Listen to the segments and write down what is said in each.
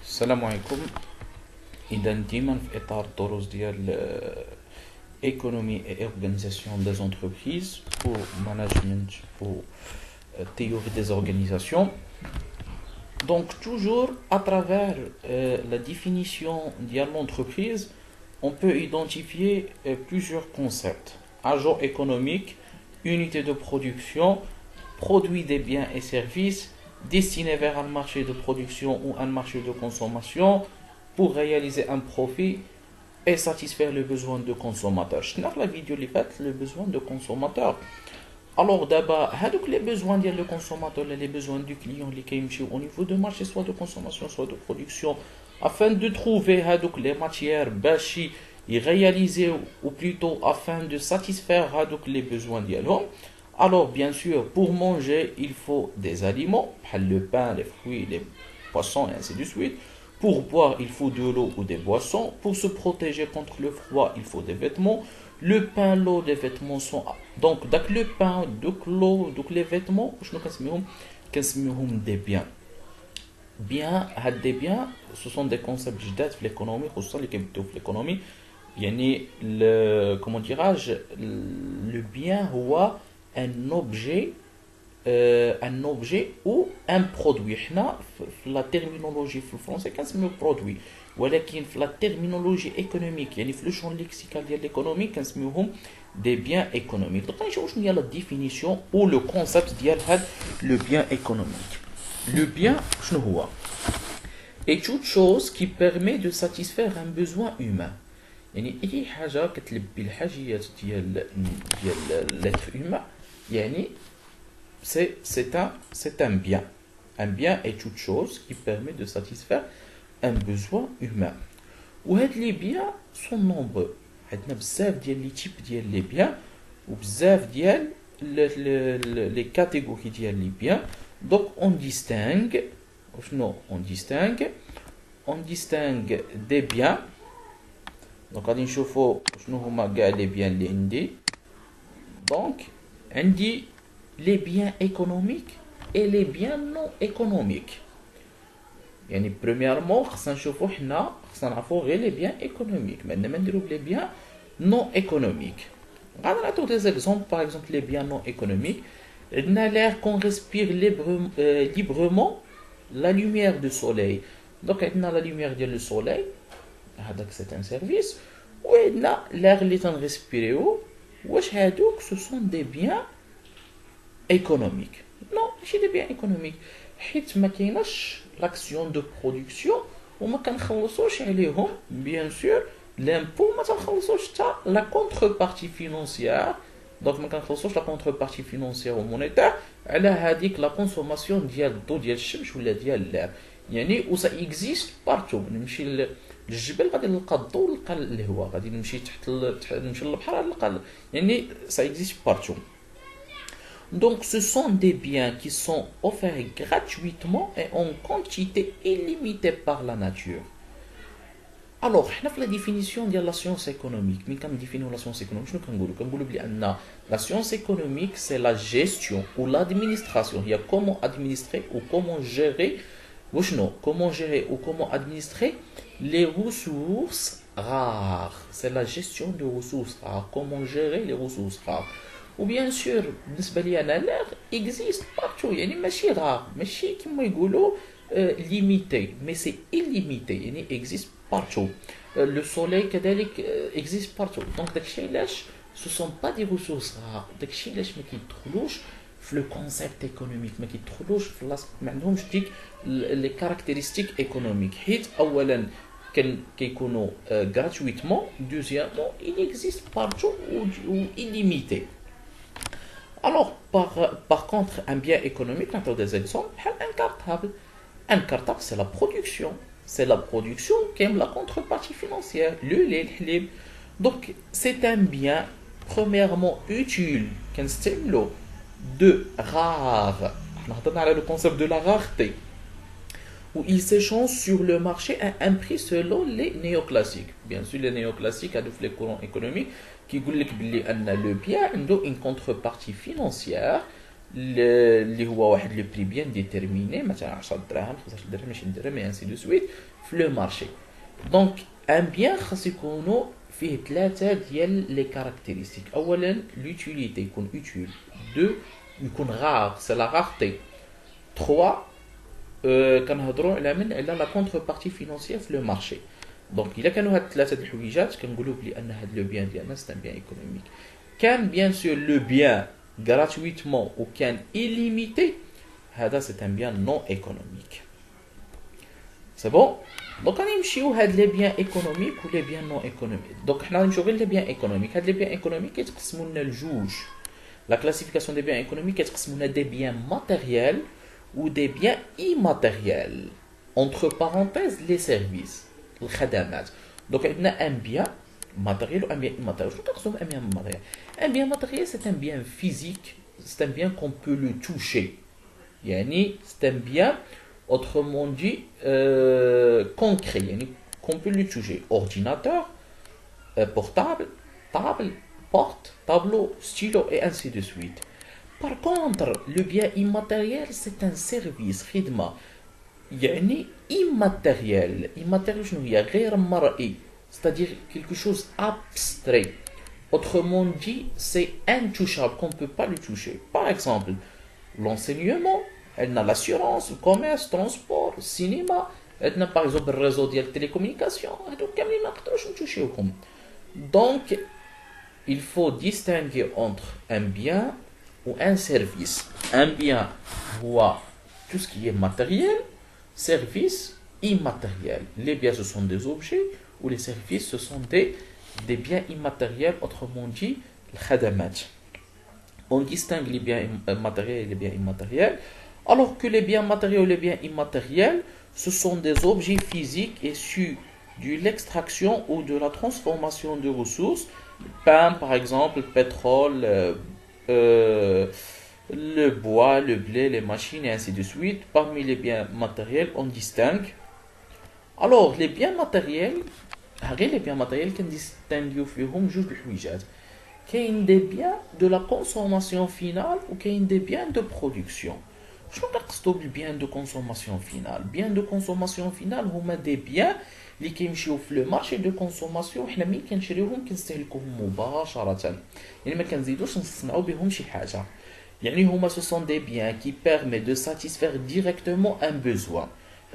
السلام عليكم. إذا ديما في إطار الدروس ديال économie et organisation des entreprises pour management pour théorie des organisations. Donc toujours à travers la définition de l'entreprise, on peut identifier plusieurs concepts. Agent économique, unité de production, produit des biens et services destinés vers un marché de production ou un marché de consommation pour réaliser un profit et satisfaire les besoins de consommateurs. Je la vidéo les fait le besoin de consommateurs. Alors d'abord, les besoins du consommateur, les besoins du client, les au niveau de marché, soit de consommation, soit de production, afin de trouver les matières bachi et réaliser, ou plutôt afin de satisfaire les besoins de l'homme. Alors bien sûr, pour manger, il faut des aliments, le pain, les fruits, les poissons et ainsi de suite. Pour boire, il faut de l'eau ou des boissons. Pour se protéger contre le froid, il faut des vêtements. Le pain, l'eau, les vêtements sont... Donc, le pain, l'eau, les vêtements, je ne des biens. Bien, des biens, ce sont des concepts de l'économie, ou ça, les capitaux de l'économie. Comment dirais-je, le bien ou un objet ou un produit. La terminologie française, c'est un produit. ولكن في la terminologie économique يعني في le champ lexical ديال l'économie كنسميوهم des biens économiques. Donc نشوفوا شنو هي la définition ou le concept ديال هاد le bien économique. Le bien شنو هو؟ est toute chose qui permet de satisfaire un besoin humain. يعني اي حاجه كتلبي الحاجيات ديال l'être humain يعني c'est un bien. Un bien est toute chose qui permet de satisfaire un besoin humain. Ou les biens sont nombreux. عندنا بزاف ديال les types ديال les biens ou بزاف ديال les catégories ديال les biens. Donc on distingue des biens. Donc غادي نشوفوا شنو هما كاع les biens اللي عندي. Donc عندي les biens économiques et les biens non économiques. يعني premièrement خصنا نشوفوا حنا خصنا نعرفوا غير les biens économiques ما نديرو les biens non économiques. غادي نعطيو des exemples. Par exemple les biens non économiques, عندنا l'air qu'on respire librement, la lumière du soleil. Donc عندنا la lumière ديال le soleil, هذاك c'est un service. وعندنا l'air اللي تنريسبيريو. واش هادوك ce sont des biens économiques? Non, ماشي des biens économiques حيت ما كايناش l'action de production وما كنخلصوش عليهم bien sûr l'impôt ما تنخلصوش حتى la contrepartie financière. donc ما كنخلصوش la contrepartie financière و monétaire على هذيك la consommation ديال الضوء ديال الشمس ولا ديال l'air. يعني و ça existe partout. نمشي للجبل غادي نلقى الضوء نلقى الهواء، غادي نمشي نمشي للبحر نلقى يعني ça existe partout. Donc ce sont des biens qui sont offerts gratuitement et en quantité illimitée par la nature. Alors, حنا في la définition de la science économique. مين كنديفينيو la science économique شنو كنقولوا بلي أن la science économique c'est la gestion ou l'administration. Il y a comment administrer ou comment gérer ou comment administrer les ressources rares. C'est la gestion des ressources rares. Comment gérer les ressources rares. Ou bien sûr, بالنسبة لي أنا l'air existe partout. يعني ماشي rare, ماشي كيما يقولوا limité, mais c'est illimité. يعني existe partout. Le soleil كذلك existe partout. Donc داكشي علاش ce sont pas des ressources rares. داكشي علاش ما كيدخلوش في le concept économique، ما كيدخلوش في ما عندهمش ديك les caractéristiques économiques. حيت أولا كيكونوا gratuitement. Deuxièmement, il existe partout ou illimité. Alors, par contre, un bien économique, on a des exemples, un cartable. Un cartable, c'est la production. C'est la production qui aime la contrepartie financière, le lait, le halib. Donc, c'est un bien, premièrement, utile, de rare. On a le concept de la rareté, où il s'échange sur le marché à un prix selon les néoclassiques. Bien sûr, les néoclassiques, à les courants économiques, qui disent que le bien a une contrepartie financière اللي هو واحد لو بري بيان ديتيرميني مثلا 10 دراهم 15 درهم 20 درهم اي انسي دو سويت في لو مارشي. دونك ان بيان خاص يكونوا فيه ثلاثه ديال لي كاركتيرستيك. اولا لوتيليتي يكون اوتيل، دو يكون غار سي لا غارتي، 3 كنهضروا على لا كونتر بارتي فينانسيير في لو مارشي. دونك الا كانوا هاد ثلاثه الحويجات كنقولوا بلي ان هاد لو بيان ديالنا سي ان بيان ايكونوميك. كان بيان سور لو بيان gratuitement ou كان illimité, هذا c'est un bien non économique. C'est bon? Donc غادي نمشيو هاد لي بيان ايكونوميك و لي بيان نون ايكونوميك. دونك حنا غادي نمشيو غير لي بيان ايكونوميك. هاد لي بيان ايكونوميك كيتقسموا لنا لجوج. لا كلاسيفيكاسيون دي بيان ايكونوميك كيتقسموا لنا دي بيان ماتيريال و دي بيان immatériel. entre parenthèses les services الخدمات. دونك عندنا ان بيان matériel ou un bien immatériel. Je pense un bien matériel. Un bien matériel, c'est un bien physique, c'est un bien qu'on peut le toucher. Yani, c'est un bien, autrement dit, concret, yani, qu'on peut le toucher. Ordinateur, portable, table, porte, tableau, stylo, et ainsi de suite. Par contre, le bien immatériel, c'est un service, khidma. Yani, immatériel. Immatériel, je ne sais pas, mar'i. C'est-à-dire quelque chose abstrait. Autrement dit, c'est intouchable, qu'on ne peut pas le toucher. Par exemple, l'enseignement, elle a l'assurance, le commerce, le transport, le cinéma, elle a par exemple le réseau de télécommunications. Donc, il faut distinguer entre un bien ou un service. Un bien, voit tout ce qui est matériel, service immatériel. Les biens, ce sont des objets, ou les services, ce sont des biens immatériels, autrement dit, le khadamat. On distingue les biens matériels et les biens immatériels, alors que les biens matériels ou les biens immatériels, ce sont des objets physiques issus de l'extraction ou de la transformation de ressources, pain par exemple, pétrole, le bois, le blé, les machines et ainsi de suite. Parmi les biens matériels, on distingue. Alors, les biens matériels, les biens matériels كنديستانغيو فيهم جوج الحويجات. كاين دي بيان دو لا كونسوماسيون فينال وكاين دي بيان دو برودكسيون. شنو كنقصدو بالبيان دو كونسوماسيون فينال؟ بيان دو كونسوماسيون فينال هما دي بيان اللي كيمشيو في لو مارشي دو كونسوماسيون حنا ملي كنشريوهم كنستهلكوهم مباشره، يعني ما كنزيدوش نصنعوا بهم شي حاجه. يعني هما سو سون دي بيان كي بيرمي دو ساتيسفير ديريكتومون ان بوزوان.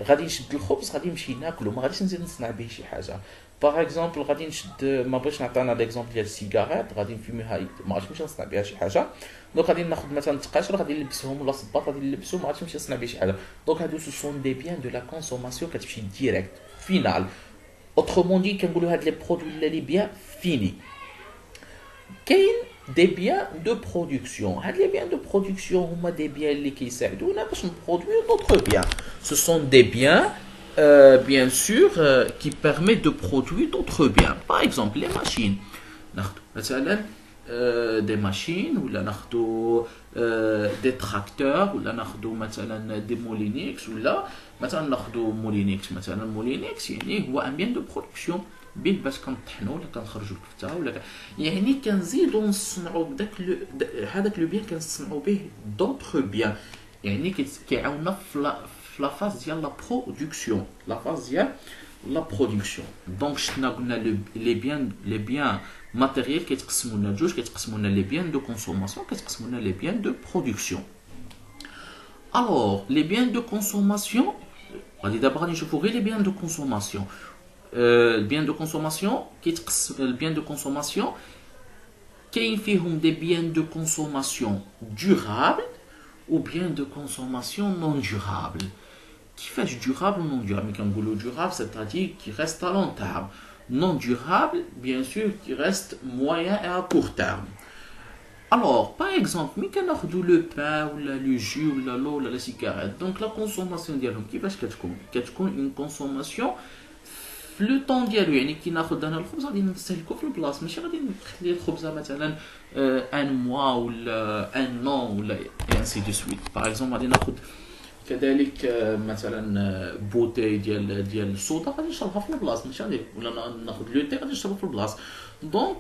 غادي نشد الخبز غادي نمشي ناكلو، ما غاديش نزيد نصنع به شي حاجه. باغ اكزومبل غادي نشد، ما بغيتش نعطي انا ليكزومبل ديال السيجارات، غادي نفيميها ما غاديش نمشي نصنع بها شي حاجه. دونك غادي ناخذ مثلا التقاشر غادي نلبسهم ولا الصباط غادي نلبسهم، ما غاديش نمشي نصنع به شي حاجه. دونك هادو سو سون دي بيان دو لا كونسوماسيون كتمشي ديريكت فينال. اوترومون دي كنقولوا هاد لي برودوي لي بيان فيني. كاين دي بيان دو برودكسيون. هاد لي بيان دو برودكسيون هما دي بيان اللي كيساعدونا باش نبرودويو دوطخ بيان. سو سون دي بيان bien sûr qui permet de produire d'autres biens. Par exemple les machines. مثلا des machines ولا ناخذوا des tracteurs ولا ناخذوا مثلا des moulinex ولا مثلا ناخذوا moulinex. مثلا moulinex يعني هو un bien de production به باش كنطحنوا ولا كنخرجوا الكفته ولا يعني كنزيدوا نصنعوا بداك هذاك لو بيان كنصنعوا به d'autres biens. يعني كيعاوننا في لا فاز ديال لا برودكسيون. لا فاز ديال لا برودكسيون. دونك شفنا قلنا لي بيان ماتيريال كيتقسموا لنا جوج، كيتقسموا لنا لي بيان دو كونسوماسيون، كيتقسموا لنا لي بيان دو برودكسيون. الوغ لي بيان دو كونسوماسيون غادي دابا غادي نشوفوا غير لي بيان دو كونسوماسيون. البيان دو كونسوماسيون كيتقسم البيان دو كونسوماسيون كاين فيهم دي بيان دو كونسوماسيون دورابل ou bien de consommation non durable. Qui fait durable ou non durable? Mais quand on dit durable, c'est-à-dire qui reste à long terme. Non durable, bien sûr, qui reste moyen et à court terme. Alors, par exemple, quand on a le pain, ou le jus, ou l'eau, ou la cigarette, donc la consommation ديالهم كيفاش كتكون une consommation في لو طون ديالو. يعني كي ناخذ انا الخبز غادي نستهلكو في البلاصه، ماشي غادي نخلي الخبزه مثلا ان موا ولا ان نون ولا انسي دو سويت. باغ اكزومبل غادي ناخذ كذلك مثلا بوتي ديال الصودا غادي نشربها في البلاصه، ماشي غادي ولا ناخذ لو تي غادي نشربها في البلاصه. دونك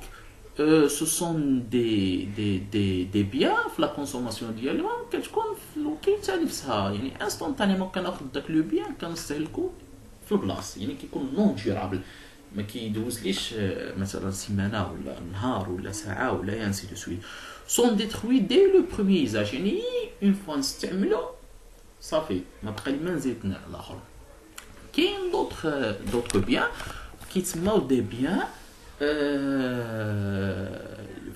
ce sont des biens في la consommation ديالهم كتكون في الوقيته نفسها يعني instantanément كناخذ داك لو بيان كنستهلكو في البلاصه يعني كيكون نون ديورابل ما كيدوزليش مثلا سيمانه ولا نهار ولا ساعه ولا انسي دو سويت سون ديتروي دي لو بروميير يوزاج يعني اون فوا نستعملو صافي ما بقى لي ما نزيد الاخر كاين دوطخ بيان كيتسماو دي بيان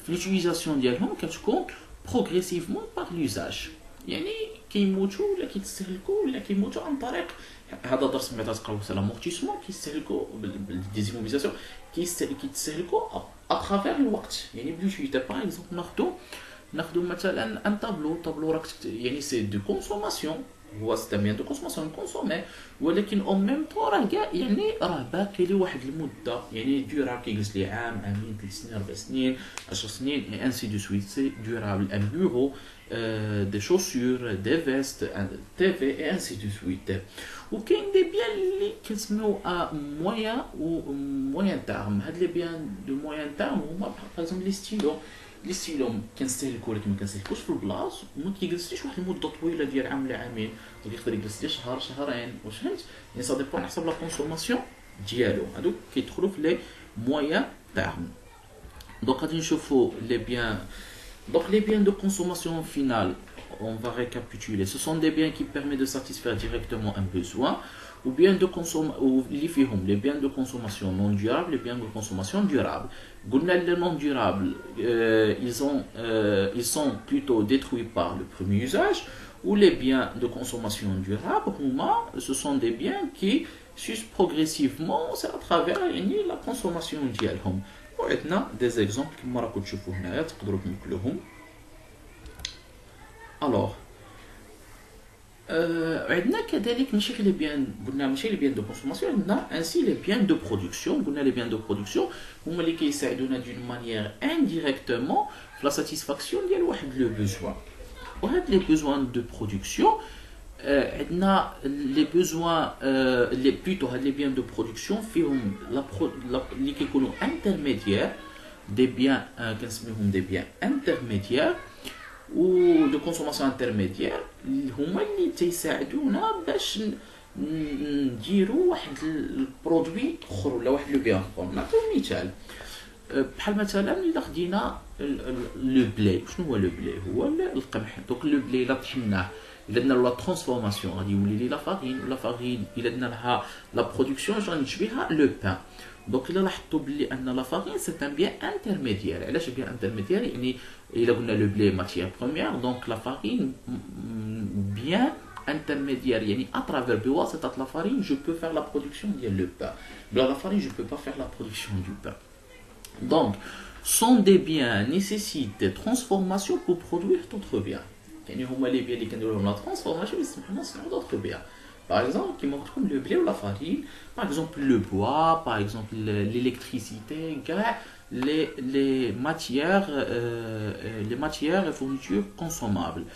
في لوتيليزاسيون ديالهم كتكون بروغريسيفمون باغ لوزاج يعني كيموتوا ولا كيتستهلكوا ولا كيموتوا عن طريق هذا درس ملي تقراو على لامورتيسمون كيستهلكوا بالديزيموبيليزاسيون كيتستهلكوا اترافير الوقت يعني بلوتيليتي باغ اكزومبل ناخذوا مثلا ان طابلو راك يعني سي دو كونسوماسيون هو سي بيان دو كونسوماسيون كونسومي ولكن او ميم طون راه كاع يعني راه باقي لي واحد المده يعني ديورابل كيجلس لي عام عامين 3 سنين 4 سنين 10 سنين اي انسي دو سويت سي ديورابل ان بيرو des chaussures, des vestes, TV et ainsi de suite. Ou qu'il y a des biens qui sont à moyen ou moyen terme. Les biens de moyen terme, par exemple les stylos. Les stylos كنستهلكوا ولكن ما كنستهلكوش في البلاص وما كيجلسليش واحد المده طويله ديال عام ولا عامين ويقدر يجلس لي شهر شهرين واش فهمت يعني سا ديبون على حسب لا كونسوماسيون ديالو هادوك كيدخلوا في لي موين تيرم دونك غادي نشوفوا لي بيان. Donc les biens de consommation finale, on va récapituler. Ce sont des biens qui permettent de satisfaire directement un besoin ou bien de les biens de consommation non durables, les biens de consommation durables. Les non durables, ils sont plutôt détruits par le premier usage ou les biens de consommation durable, ce sont des biens qui s'usent progressivement à travers la consommation ديالهم. وعندنا des exemples كما راكم تشوفوا هنايا تقدروا تنقلوهم. الوغ عندنا كذلك ماشي غير لي بيان قلنا ماشي لي بيان دو كونسوماسيون عندنا انسي لي بيان دو برودكسيون قلنا لي بيان دو برودكسيون هما اللي كيساعدونا دون مانيير انديريكتومون في لا ساتيسفاكسيون ديال واحد لو بوزوان وهاد لي بوزوان دو برودكسيون عندنا لي بوزوان لي بلوتو هاد لي بيان دو برودكسيون فيهم اللي كيكونوا انترميديير دي بيان كنسميوهم دي بيان انترميديير و دو كونسوماسيون انترميديير هما اللي تيساعدونا باش نديروا واحد البرودوي اخر ولا واحد لو بيان اخر. نعطيو مثال بحال مثلا الا خدينا لو بلي. شنو هو لو بلي؟ هو القمح. دوك لو بلي الا طحناه الا درنا لا ترانسفورماسيون غادي يولي لي لا فارين ولا فارين الا درنا لها لا برودكسيون غادي نشبيها لو بان. دونك الا لاحظتوا بلي ان لا فارين سي ان بيان انترميديير. علاش بيان انترميديير؟ يعني الا قلنا لو بلي ماتيير بروميير دونك لا فارين بيان intermédiaire يعني à travers بواسطة la farine je peux faire la production ديال le pain. Bla la farine je peux pas faire la production du pain. Donc sont des biens nécessitent des transformations pour produire d'autres biens. يعني هما les biens اللي كنديروا لهم la transformation يسمحوا لنا نصنعوا d'autres biens. Par exemple كيما قلت لكم le blé ou la farine, par exemple le bois, par exemple l'électricité, les matières et fournitures consommables.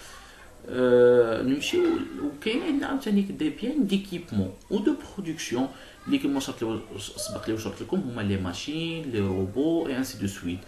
نمشيو وكاين عندنا عاوتاني دي بيان ديكيبمون او دو برودكسيون اللي كما سبق لي وشرحت لكم هما لي ماشين لي روبو اي انسي دو سويت.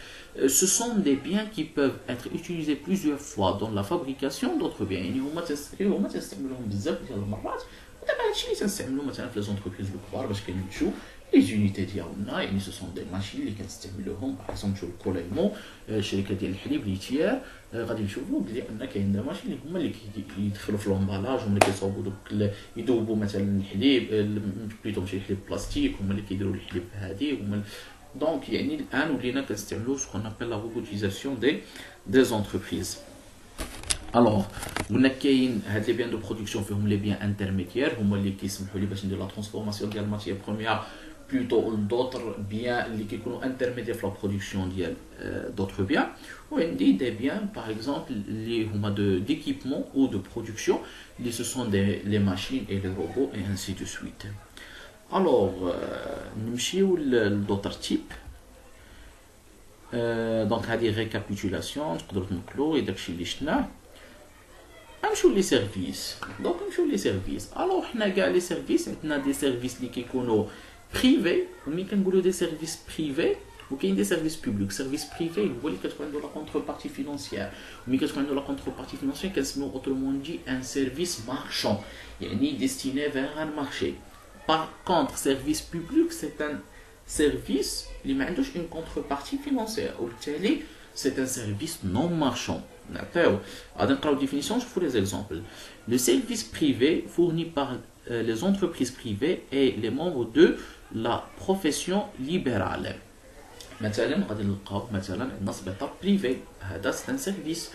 Ce sont des biens qui peuvent être utilisés plusieurs fois dans la fabrication d'autres biens. يعني هما تستعملوهم بزاف ديال المرات ودابا هادشي اللي تنستعملو مثلا في لي زونتربريز الكبار باش كنمشيو لي زونيتي ديالنا. يعني سو سون دي ماشين اللي كنستعملوهم باغ اكزومبل شوف الكوليمون الشركه ديال الحليب ليتيير غادي نشوفوا بلي ان كاين دي ماشين اللي هما اللي كيدخلوا في لومبالاج هما اللي كيصاوبوا دوك يذوبوا مثلا الحليب بليتو ماشي الحليب بلاستيك هما اللي كيديروا الحليب هادي هما. دونك يعني الان ولينا كنستعملوا سو كون ابل لا روبوتيزاسيون دي زونتربريز. الوغ قلنا كاين هاد لي بيان دو برودكسيون فيهم لي بيان انترميديير هما اللي كيسمحوا لي باش ندير لا ترانسفورماسيون ديال الماتيير بروميير plutôt d'autres biens qui sont intermédiaires dans la production d'autres biens. Ou des biens, par exemple, d'équipement ou de production, ce sont les machines et les robots et ainsi de suite. Alors, nous d'autres types. Donc, il y a des récapitulations, les services. Donc, les services. Alors, on a les services, on a des services qui sont privés, ou des services privés, وكاين دي سيرفيس بوبليك سيرفيس بريفي هو اللي كتكون عنده لا كونتربارتي فينانسيير وملي كتكون عنده لا كونتربارتي فينانسيير كنسميو اوترومون دي ان سيرفيس مارشون يعني ديستيني فيغ ان مارشي. باغ كونطخ سيرفيس بوبليك سي ان سيرفيس اللي ما عندوش اون كونتربارتي فينانسيير وبالتالي c'est un service non marchand. D'accord. Alors, dans la définition, je vous les exemples. Le service privé fourni par les entreprises privées et les membres de la profession libérale. مثلا غادي نلقاو مثلا عندنا سبيطار بريفي هذا سي ان سيرفيس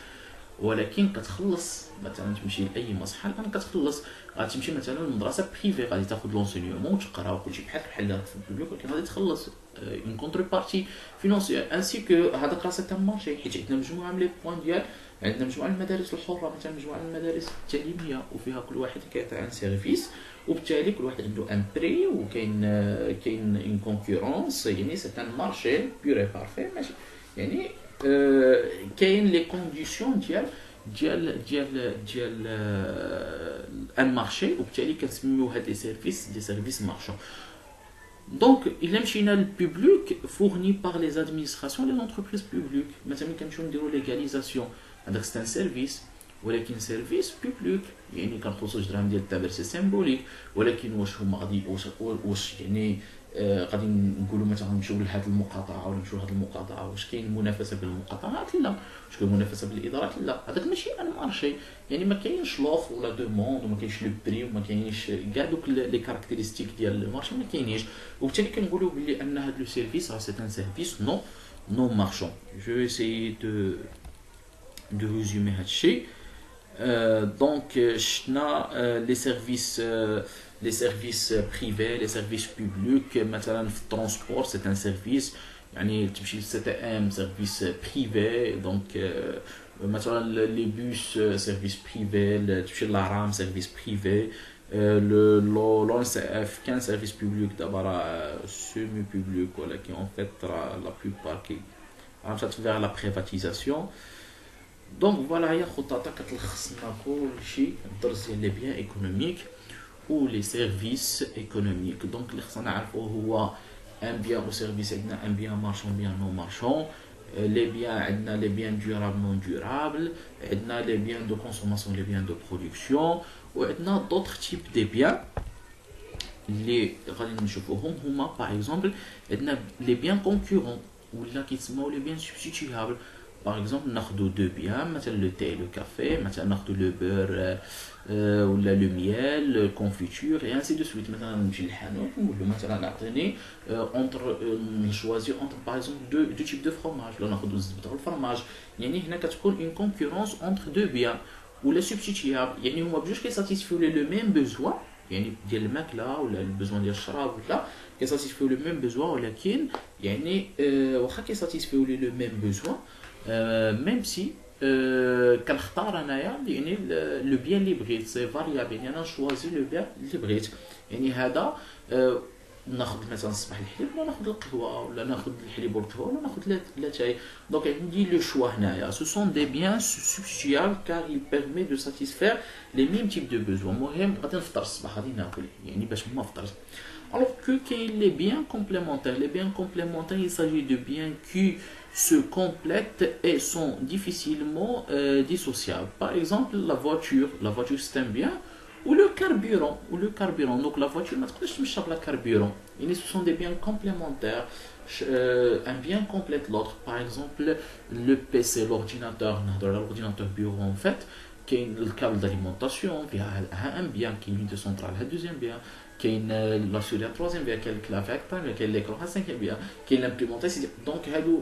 ولكن كتخلص مثلا تمشي لاي مصحه الان كتخلص غادي تمشي مثلا لمدرسه بريفي غادي تاخذ لونسينيومون وتقرا وكلشي بحال في البوبليك ولكن غادي تخلص اون كونتربارتي فينانسيير انسي كو هذاك راه سي ان مارشي حيت عندنا مجموعه من لي بوين ديال عندنا مجموعه من المدارس الحره مثلا مجموعه من المدارس التعليميه وفيها كل واحد كيعطي ان سيرفيس وبالتالي كل واحد عنده ان بري وكاين اون كونكورونس يعني سي ان مارشي بيور اي بارفي ماشي يعني كاين لي كونديسيون ديال ان مارشي وبالتالي كنسميو هاد لي سيرفيس مارشون. Donc, il y a le public fourni par les administrations et les entreprises publiques. Maintenant, quand on dit légalisation, c'est un service, ou un service public. يعني كنخصو الدراهم ديال التبر سي سيمبوليك ولكن واش هما غادي واش يعني غادي نقولوا مثلا نمشيو لهاد المقاطعه ولا نمشيو لهاد المقاطعه واش كاين منافسه بين المقاطعات لا واش كاين منافسه بين الادارات لا هذاك ماشي ان مارشي يعني ما كاينش لوف ولا دوموند وما كاينش لو بري وما كاينش كاع دوك لي كاركتيرستيك ديال المارشي ما كاينينش وبالتالي كنقولوا بلي ان هاد لو سيرفيس راه سي ان سيرفيس نو مارشون. جو اسيي دو ريزومي هاد الشيء. Donc, les services privés, les services publics, مثلا في الترونسبور c'est un service يعني تمشي للسي تي ام service privé donc مثلا les bus service privé تمشي للرام service privé l'ONCF كان service public دابا راه semi public ولكن en fait la plupart qui راح vers la privatisation. Donc voilà, il y a خطة كتلخصنا كلشي الدرس ديال لي بيان ايكونوميك و لي سيرفيس ايكونوميك. دونك اللي خصنا نعرفو هو ان بيان او سيرفيس عندنا ان بيان مارشون بيان نو مارشون. لي بيان عندنا لي بيان دورابل نون دورابل عندنا لي بيان دو كونسوماسيون لي بيان دو برودكسيون وعندنا دوطخ تيب دي بيان اللي غادي نشوفوهم هما باغ اكزومبل عندنا لي بيان كونكورون ولا كيتسموا لي بيان سبستيتيابل. Par exemple, nous avons deux biens, le thé et le café, nous avons le beurre ou le miel, la confiture et ainsi de suite. Maintenant, on choisit entre par exemple deux types de fromage. Là, on a le fromage. Il y a une concurrence entre deux biens ou les substituables. Il y a un qui satisfait le même besoin. يعني ديال الماكله ولا البزوان ديال الشراب ولا كيساتيسفيو لو ميم بوزوان ولكن يعني واخا كيساتيسفيو لي لو ميم بوزوان ميم سي كنختار انايا يعني لو بيان اللي بغيت سي فاريابل يعني انا نشوازي لو بيان اللي بغيت يعني هذا ناخذ مثلا الصباح الحليب ولا ناخذ القهوه ولا ناخذ الحليب والقهوه ولا ناخذ لاتاي. دونك عندي لو شوا هنايا سو سون دي بيان سبستيابل كار il permet de satisfaire les mêmes types de besoins. المهم غادي نفطر الصباح غادي ناكل يعني باش ما نفطرش. Alors que les biens complémentaires, il s'agit de biens qui se complètent et sont difficilement dissociables. Par exemple, la voiture c'est un bien, ou le carburant. Donc la voiture, la carburant. Ce sont des biens complémentaires. Un bien complète l'autre. Par exemple, le PC, l'ordinateur bureau en fait, qui est le câble d'alimentation, il y a un bien qui est l'unité centrale, le deuxième bien. كاين لا سوري troisième بيان كاين الكلافيك كاين ليكرون cinquième بيان كاين لامبليمونطاسيون. دونك هادو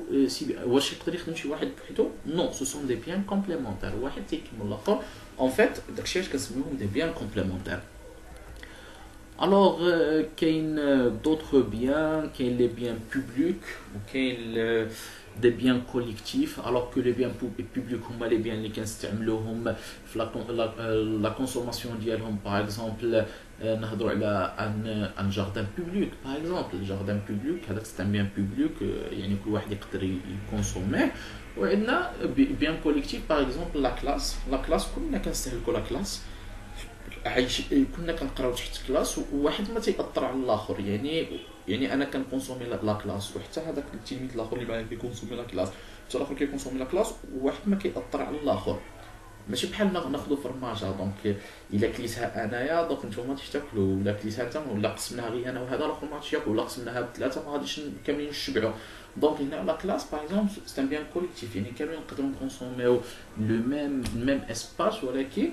واش يقدر يخدم شي واحد بحدو نو سو سون دي بيان كومبليمونتير واحد تيكمل الاخر اون فيت داكشي علاش كنسميوهم دي بيان كومبليمونتير. الوغ كاين دوطخ بيان كاين لي بيان بوبليك وكاين des biens collectifs alors que les biens publics هما les biens اللي كنستعملوهم في la consommation ديالهم. par exemple نهضروا على ان جاردان بوبليك باغ اكزومبل جاردان بوبليك هذاك سي ان بيان بوبليك يعني كل واحد يقدر يكونسوميه. وعندنا بيان كوليكتيف باغ اكزومبل لا كلاس كلنا كنستهلكوا لا كلاس عايش كنا كنقراو تحت كلاس وواحد ما تيأثر على الاخر، يعني انا كنكونسومي لا كلاس وحتى هذاك التلميذ الاخر اللي معايا كيكونسومي لا كلاس، حتى الاخر كيكونسومي لا كلاس، وواحد ما كيأثر على الاخر. ماشي بحال ناخذ فرماجه دونك الا كليتها انايا دونك نتوما غاديش تاكلوا، ولا كليتها انت ولا قسمناها غير انا وهذا الاخر ما غاديش ياكل، ولا قسمناها بثلاثه ما غاديش كاملين نشبعوا. دونك هنا لا كلاس باغ اكزومبل سي ان بيان كوليكتيف، يعني كاملين نقدروا نكونسوميو لو ميم اسباس ولكن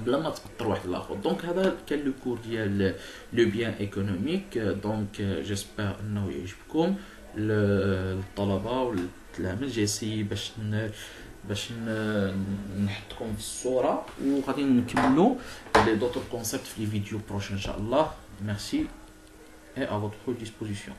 بلا ما تاثر واحد الاخر. دونك هذا كان لو كور ديال لو بيان ايكونوميك. دونك جيسبر انه يعجبكم الطلبه والتلاميذ. جيسي باش نحطكم في الصوره، وغادي نكملوا لي دوطر كونسيبت في لي فيديو بروشين ان شاء الله. ميرسي et à votre disposition.